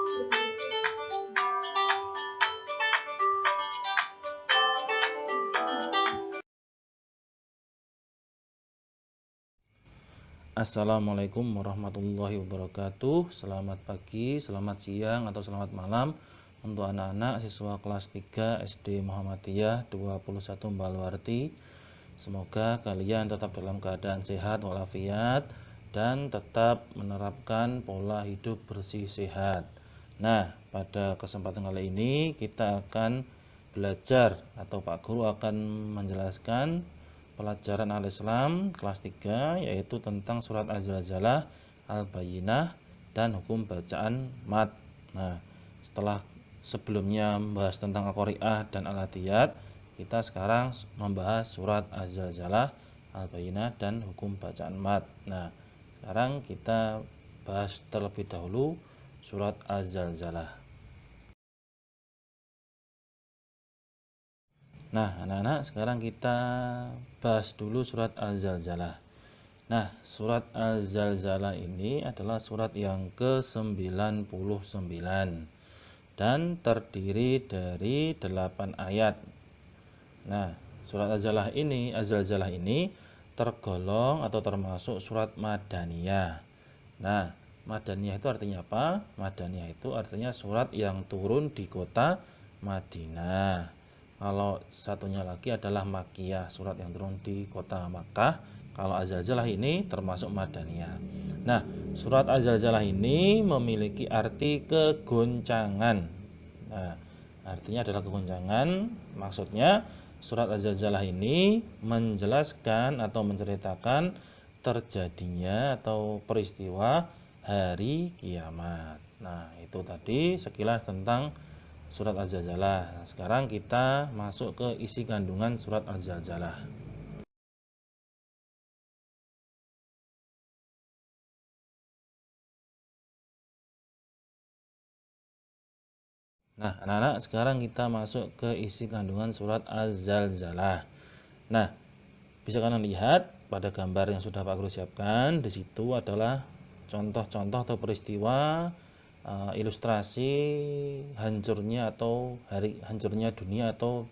Assalamualaikum warahmatullahi wabarakatuh. Selamat pagi, selamat siang, atau selamat malam untuk anak-anak siswa kelas 3 SD Muhammadiyah 21 Balwarti. Semoga kalian tetap dalam keadaan sehat walafiat dan tetap menerapkan pola hidup bersih sehat. Nah, pada kesempatan kali ini kita akan belajar atau Pak Guru akan menjelaskan pelajaran Al-Islam kelas 3, yaitu tentang surat Az-Zalzalah, Al-Bayyinah, dan hukum bacaan mat. Nah, setelah sebelumnya membahas tentang Al-Qari'ah dan Al-Adiyat, kita sekarang membahas surat Az-Zalzalah, Al-Bayyinah, dan hukum bacaan mat. Nah, sekarang kita bahas terlebih dahulu surat Az-Zalzalah. Nah, anak-anak, sekarang kita bahas dulu surat Az-Zalzalah. Nah, surat Az-Zalzalah ini adalah surat yang ke-99 dan terdiri dari 8 ayat. Nah, surat Az-Zalzalah ini tergolong atau termasuk surat Madaniyah. Nah, Madaniyah itu artinya apa? Madaniyah itu artinya surat yang turun di kota Madinah. Kalau satunya lagi adalah Makkiyah, surat yang turun di kota Makkah. Kalau Az-Zalzalah ini termasuk Madaniyah. Nah, surat Az-Zalzalah ini memiliki arti kegoncangan. Nah, artinya adalah kegoncangan. Maksudnya surat Az-Zalzalah ini menjelaskan atau menceritakan terjadinya atau peristiwa hari kiamat. Nah, itu tadi sekilas tentang surat Az-Zalzalah. Nah, sekarang kita masuk ke isi kandungan surat Az-Zalzalah. Nah, anak-anak, sekarang kita masuk ke isi kandungan surat Az-Zalzalah. Nah, bisa kalian lihat pada gambar yang sudah Pak Guru siapkan. Di situ adalah contoh-contoh atau peristiwa ilustrasi hancurnya dunia atau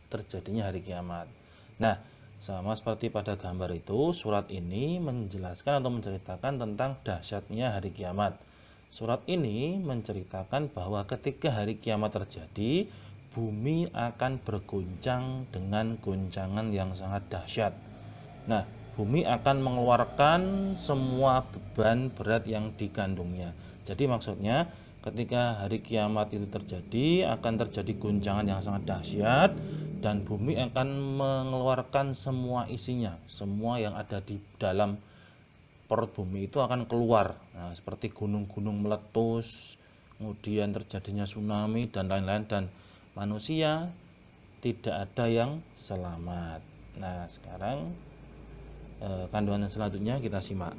terjadinya hari kiamat. Nah, sama seperti pada gambar itu, surat ini menjelaskan atau menceritakan tentang dahsyatnya hari kiamat. Surat ini menceritakan bahwa ketika hari kiamat terjadi, bumi akan berguncang dengan guncangan yang sangat dahsyat. Nah, bumi akan mengeluarkan semua beban berat yang dikandungnya. Jadi maksudnya ketika hari kiamat itu terjadi, akan terjadi guncangan yang sangat dahsyat dan bumi akan mengeluarkan semua isinya. Semua yang ada di dalam perut bumi itu akan keluar. Nah, seperti gunung-gunung meletus, kemudian terjadinya tsunami dan lain-lain, dan manusia tidak ada yang selamat. Nah, sekarang kandungan selanjutnya kita simak.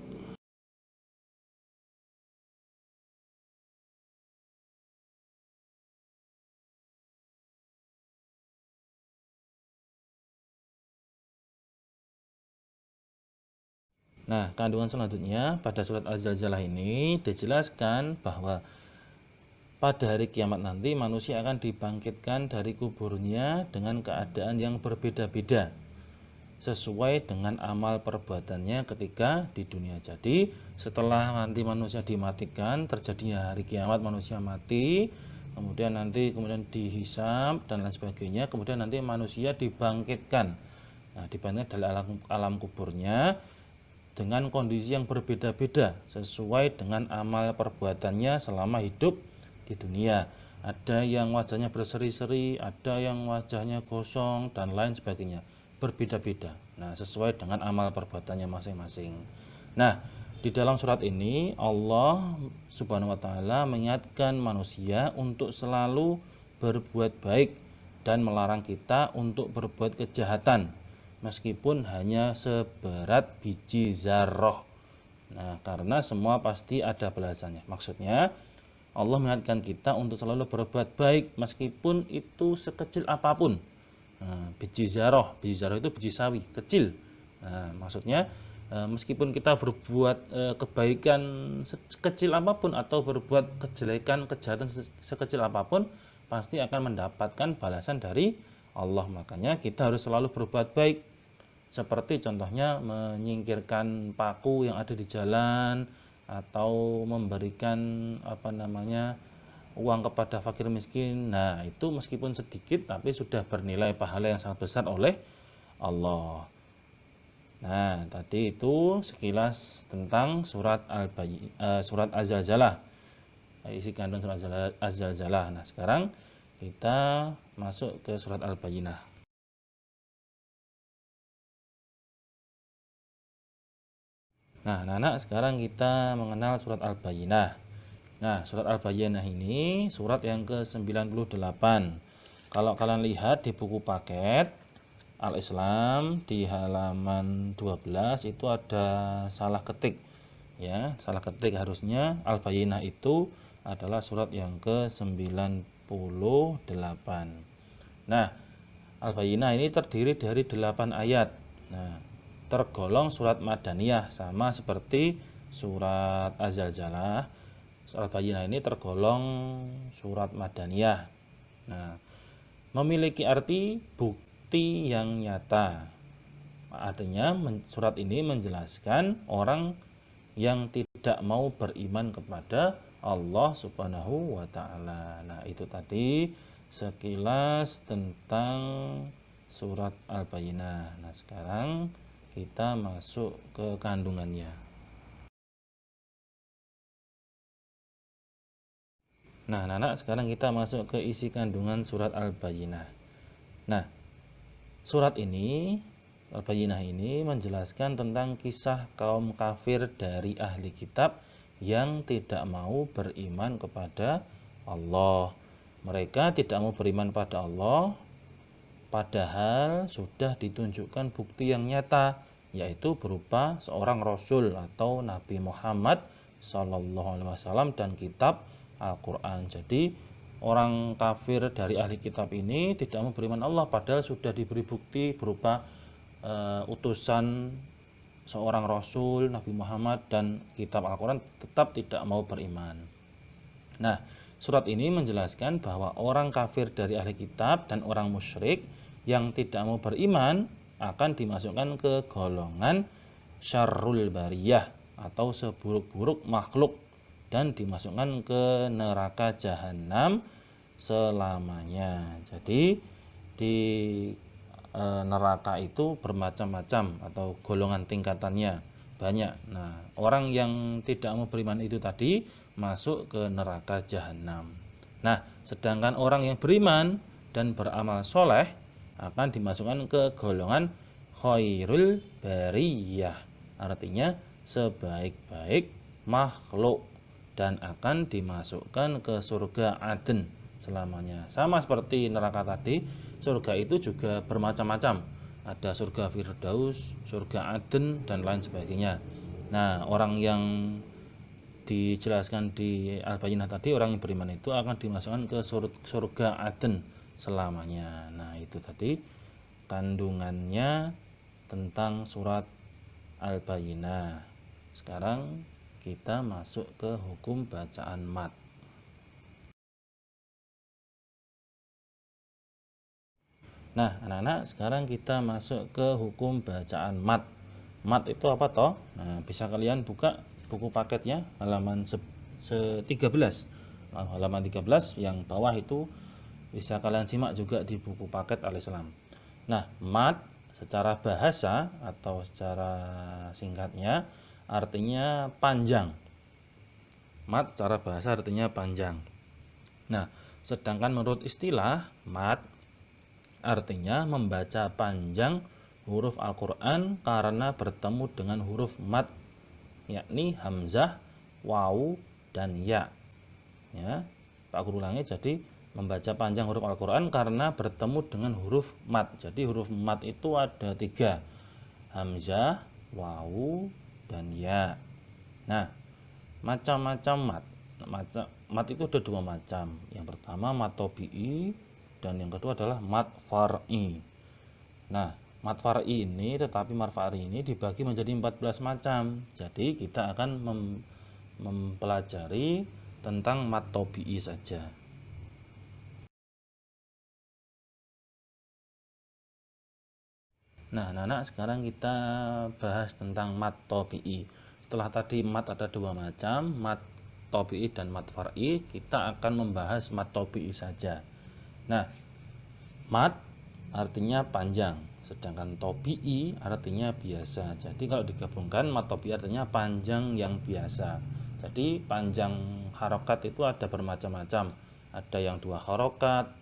Nah, kandungan selanjutnya pada surat Az-Zalzalah ini dijelaskan bahwa pada hari kiamat nanti manusia akan dibangkitkan dari kuburnya dengan keadaan yang berbeda-beda sesuai dengan amal perbuatannya ketika di dunia. Jadi setelah nanti manusia dimatikan, terjadinya hari kiamat, manusia mati, kemudian dihisab dan lain sebagainya, kemudian nanti manusia dibangkitkan. Nah, dibangkitkan dari alam kuburnya dengan kondisi yang berbeda-beda sesuai dengan amal perbuatannya selama hidup di dunia. Ada yang wajahnya berseri-seri, ada yang wajahnya gosong, dan lain sebagainya. Berbeda-beda. Nah, sesuai dengan amal perbuatannya masing-masing. Nah, di dalam surat ini Allah Subhanahu wa taala mengingatkan manusia untuk selalu berbuat baik dan melarang kita untuk berbuat kejahatan meskipun hanya seberat biji zarrah. Nah, karena semua pasti ada balasannya. Maksudnya Allah mengingatkan kita untuk selalu berbuat baik meskipun itu sekecil apapun. Nah, biji zarrah itu biji sawi, kecil. Nah, maksudnya Meskipun kita berbuat kebaikan sekecil apapun atau berbuat kejelekan, kejahatan sekecil apapun, pasti akan mendapatkan balasan dari Allah. Makanya kita harus selalu berbuat baik. Seperti contohnya menyingkirkan paku yang ada di jalan, atau memberikan uang kepada fakir miskin. Nah, itu meskipun sedikit tapi sudah bernilai pahala yang sangat besar oleh Allah. Nah, tadi itu sekilas tentang surat Az-Zalzalah, isi kandung surat Az-Zalzalah. Nah, sekarang kita masuk ke surat Al-Bayyinah. Nah, anak-anak, sekarang kita mengenal surat Al-Bayyinah. Nah, surat Al-Bayyinah ini surat yang ke-98. Kalau kalian lihat di buku paket Al-Islam di halaman 12 itu ada salah ketik. Ya, salah ketik, harusnya Al-Bayyinah itu adalah surat yang ke-98. Nah, Al-Bayyinah ini terdiri dari 8 ayat. Nah, tergolong surat Madaniyah, sama seperti surat Az-Zalzalah. Al-Bayyinah ini tergolong surat Madaniyah. Nah, memiliki arti bukti yang nyata. Artinya surat ini menjelaskan orang yang tidak mau beriman kepada Allah Subhanahu wa ta'ala. Nah, itu tadi sekilas tentang surat Al-Bayyinah. Nah, sekarang kita masuk ke kandungannya. Nah, anak-anak, sekarang kita masuk ke isi kandungan surat Al-Bayyinah. Nah, surat ini, Al-Bayyinah ini menjelaskan tentang kisah kaum kafir dari ahli kitab yang tidak mau beriman kepada Allah. Mereka tidak mau beriman pada Allah, padahal sudah ditunjukkan bukti yang nyata, yaitu berupa seorang Rasul atau Nabi Muhammad SAW dan kitab Al-Quran. Jadi orang kafir dari ahli kitab ini tidak mau beriman Allah, padahal sudah diberi bukti berupa utusan seorang Rasul, Nabi Muhammad, dan kitab Al-Quran, tetap tidak mau beriman. Nah, surat ini menjelaskan bahwa orang kafir dari ahli kitab dan orang musyrik yang tidak mau beriman akan dimasukkan ke golongan syarrul bariyah atau seburuk-buruk makhluk, dan dimasukkan ke neraka jahanam selamanya. Jadi di neraka itu bermacam-macam atau golongan tingkatannya banyak. Nah, orang yang tidak mau beriman itu tadi masuk ke neraka jahanam. Nah, sedangkan orang yang beriman dan beramal soleh akan dimasukkan ke golongan khairul bariyah, artinya sebaik-baik makhluk, dan akan dimasukkan ke surga Aden selamanya. Sama seperti neraka tadi, surga itu juga bermacam-macam. Ada surga Firdaus, surga Aden, dan lain sebagainya. Nah, orang yang dijelaskan di Al-Bayyinah tadi, orang yang beriman itu akan dimasukkan ke surga Aden selamanya. Nah, itu tadi kandungannya tentang surat Al-Bayyinah. Sekarang kita masuk ke hukum bacaan mat. Nah, anak-anak, sekarang kita masuk ke hukum bacaan mat. Mat itu apa toh? Nah, bisa kalian buka buku paketnya halaman 13. Halaman 13 yang bawah itu bisa kalian simak juga di buku paket Al-Islam. Nah, mat secara bahasa atau secara singkatnya artinya panjang. Mat secara bahasa artinya panjang. Nah, sedangkan menurut istilah, mat artinya membaca panjang huruf Al-Quran karena bertemu dengan huruf mat, yakni hamzah, wawu, dan ya. Ya, Pak Guru ulangi, jadi membaca panjang huruf Al-Quran karena bertemu dengan huruf mat. Jadi huruf mat itu ada 3, hamzah, wawu, dan ya. Nah, macam-macam mat. Mat itu ada 2 macam. Yang pertama mat tobi'i, dan yang kedua adalah mat far'i. Nah, mat far'i ini, tetapi mat far'i ini dibagi menjadi 14 macam. Jadi kita akan mempelajari tentang mat tabi'i saja. Nah, anak-anak, sekarang kita bahas tentang mat tabi'i. Setelah tadi mat ada dua macam, mat tabi'i dan mat far'i, kita akan membahas mat tabi'i saja. Nah, mat artinya panjang, sedangkan tabi'i artinya biasa. Jadi kalau digabungkan, mat tabi'i artinya panjang yang biasa. Jadi panjang harokat itu ada bermacam-macam. Ada yang 2 harokat,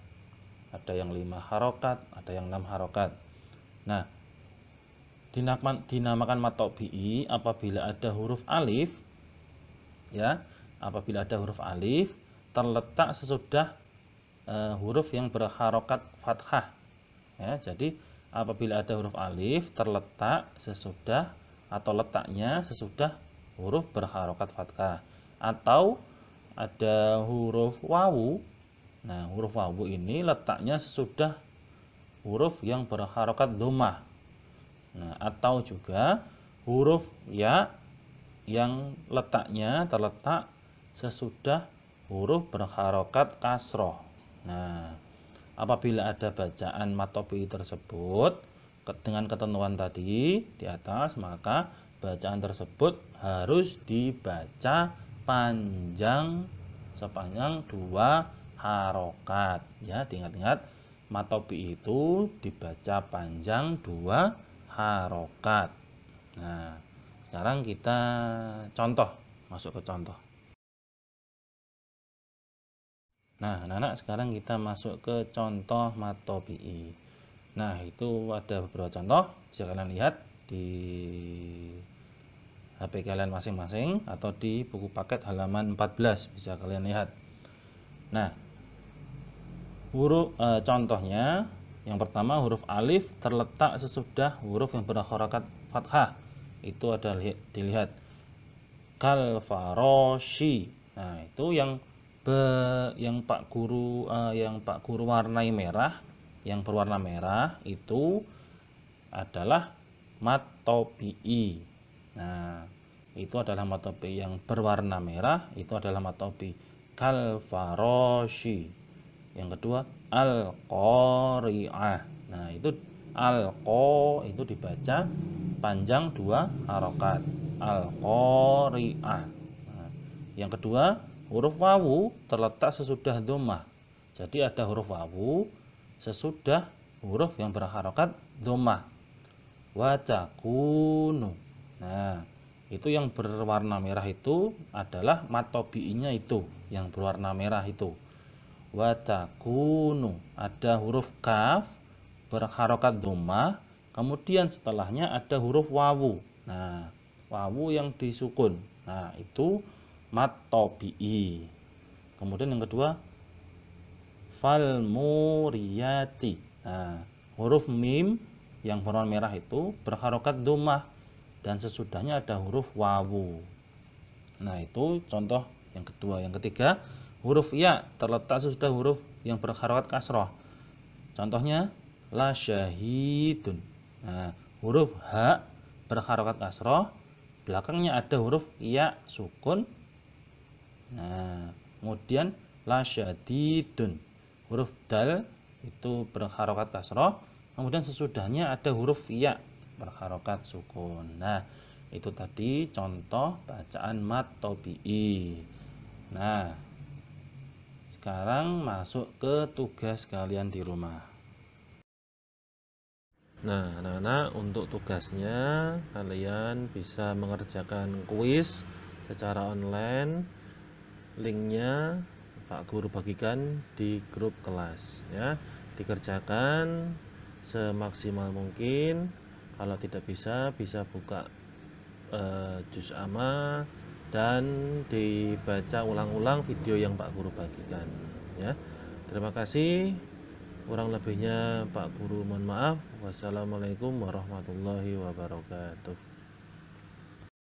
ada yang 5 harokat, ada yang 6 harokat. Nah, dinamakan mat tabi'i apabila ada huruf alif, ya, apabila ada huruf alif terletak sesudah huruf yang berharokat fathah, ya. Jadi apabila ada huruf alif terletak sesudah atau letaknya sesudah huruf berharokat fathah, atau ada huruf wawu. Nah, huruf wawu ini letaknya sesudah huruf yang berharokat dhammah. Nah, atau juga huruf ya yang letaknya terletak sesudah huruf berharokat kasroh. Nah, apabila ada bacaan mat tabi'i tersebut dengan ketentuan tadi di atas, maka bacaan tersebut harus dibaca panjang sepanjang 2 harokat. Ya, diingat-ingat, mat tabi'i itu dibaca panjang 2 harokat. Nah, sekarang kita masuk ke contoh. Nah, anak-anak, sekarang kita masuk ke contoh mat tabi'i. Nah, itu ada beberapa contoh, bisa kalian lihat di HP kalian masing-masing atau di buku paket halaman 14, bisa kalian lihat. Nah, contohnya, yang pertama huruf alif terletak sesudah huruf yang berharokat fathah. Itu ada dilihat kal faroshi. Nah, itu yang Pak Guru warnai merah, yang berwarna merah itu adalah mat tabi'i. Nah, itu adalah mat tabi'i yang berwarna merah, itu adalah mat tabi'i kal faroshi. Yang kedua al-qari'ah. Nah, itu al-qa itu dibaca panjang 2 harokat, al-qari'ah. Nah, yang kedua, huruf wawu terletak sesudah dhammah. Jadi ada huruf wawu sesudah huruf yang berharokat dhammah. Wa takunu. Nah, itu yang berwarna merah itu adalah mat tabi'inya, itu yang berwarna merah itu. Wa takunu, ada huruf kaf berharokat dhammah, kemudian setelahnya ada huruf wawu. Nah, wawu yang disukun. Nah, itu mat tabi'i. Kemudian yang kedua fal muriyati. Nah, huruf mim yang berwarna merah itu berharokat dhammah dan sesudahnya ada huruf wawu. Nah, itu contoh yang kedua. Yang ketiga, huruf ya terletak sesudah huruf yang berharokat kasroh. Contohnya la syahidun. Nah, huruf ha berharokat kasroh, belakangnya ada huruf ya sukun. Nah, kemudian la syadidun. Huruf dal itu berharokat kasroh, kemudian sesudahnya ada huruf ya berharokat sukun. Nah, itu tadi contoh bacaan mat tabi'i. Nah, sekarang masuk ke tugas kalian di rumah. Nah, anak-anak, untuk tugasnya kalian bisa mengerjakan kuis secara online. Linknya Pak Guru bagikan di grup kelas, ya. Dikerjakan semaksimal mungkin. Kalau tidak bisa buka juz amma dan dibaca ulang-ulang video yang Pak Guru bagikan, ya. Terima kasih. Kurang lebihnya Pak Guru mohon maaf. Wassalamualaikum warahmatullahi wabarakatuh.